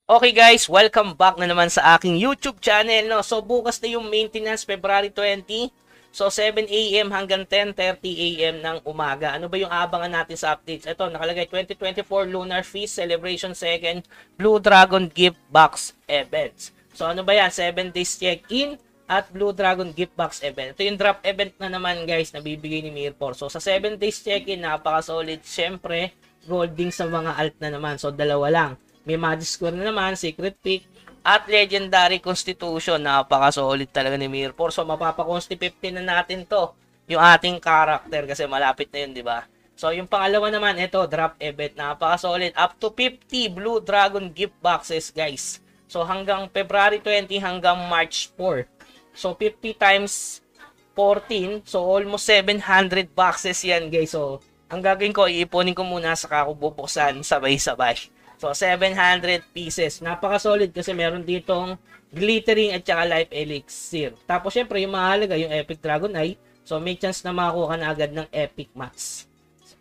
Okay guys, welcome back na naman sa aking YouTube channel. No? So bukas na yung maintenance, February 20. So 7 AM hanggang 10:30 AM ng umaga. Ano ba yung abangan natin sa updates? Ito, nakalagay 2024 Lunar Feast Celebration 2nd Blue Dragon Gift Box Events. So ano ba yan? 7 days check-in at Blue Dragon Gift Box Event. Ito yung drop event na naman guys na bibigay ni Mirpor. So sa 7 days check-in, napaka-solid. Siyempre, golding sa mga alt na naman. So dalawa lang. May Magic Square na naman, Secret Pick, at Legendary Constitution. Napaka-solid talaga ni Mirror. So, mapapa-consti 50 na natin to. Yung ating character kasi malapit na yun, di ba? So, yung pangalawa naman, ito, drop event. Napaka-solid. Up to 50 Blue Dragon gift boxes, guys. So, hanggang February 20 hanggang March 4. So, 50 times 14. So, almost 700 boxes yan, guys. So, ang gagawin ko, iipunin ko muna saka ako bubuksan sabay-sabay. So, 700 pieces. Napaka-solid kasi meron ditong glittering at saka life elixir. Tapos, syempre, yung mahalaga, yung Epic Dragon Eye. So, may chance na makakuha ka na agad ng Epic Max.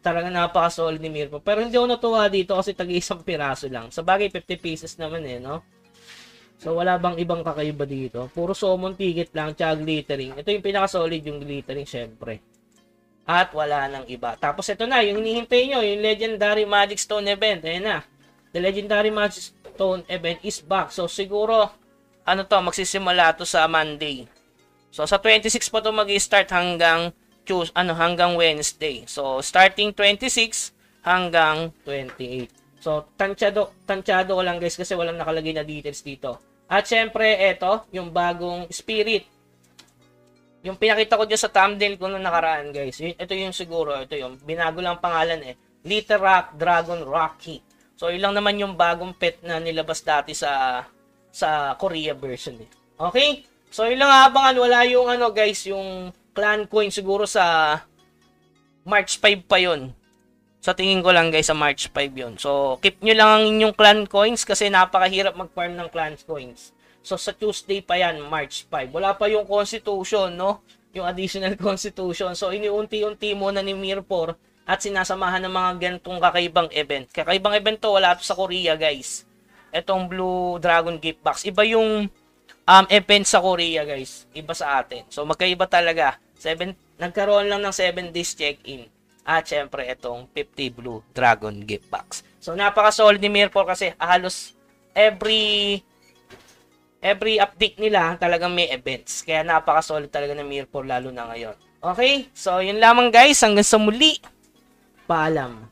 Talaga napaka-solid ni Mirpo. Pero hindi ako natuwa dito kasi tag-isang piraso lang. Sa bagay, 50 pieces naman no? So, wala bang ibang kakaiba dito? Puro summon ticket lang, tsaka glittering. Ito yung pinaka-solid yung glittering, syempre. At wala nang iba. Tapos, ito na, yung hinihintay nyo, yung Legendary Magic Stone Event. Ayan na. The Legendary Magic Stone Event is back. So, siguro, magsisimula to sa Monday. So, sa 26 pa to mag-start hanggang hanggang Wednesday. So, starting 26 hanggang 28. So, tansyado ko lang guys kasi walang nakalagay na details dito. At syempre, eto, yung bagong spirit. Yung pinakita ko dyan sa thumbnail ko nung nakaraan guys. Ito yung siguro, ito yung binago lang pangalan Little Rock Dragon Rocky. So, ilang naman yung bagong pet na nilabas dati sa Korea version Okay? So, ilang abangan, wala yung guys, yung clan coin siguro sa March 5 pa yon. Sa tingin ko lang guys, sa March 5 yon. So, keep nyo lang ang inyong clan coins kasi napakahirap mag-farm ng clan coins. So, sa Tuesday pa yan, March 5. Wala pa yung constitution, no? Yung additional constitution. So, iniunti-unti muna ni Mirpor at sinasamahan ng mga ganitong kakaibang event. Kakaibang event to, wala to sa Korea guys. Etong Blue Dragon Gift Box. Iba yung event sa Korea guys. Iba sa atin. So magkaiba talaga. Nagkaroon lang ng 7 days check-in. At syempre etong 50 Blue Dragon Gift Box. So napaka-solid ni Mirpor kasi halos every update nila talagang may events. Kaya napaka-solid talaga ng Mirpor lalo na ngayon. Okay? So yun lamang guys. Hanggang sa muli. Paalam.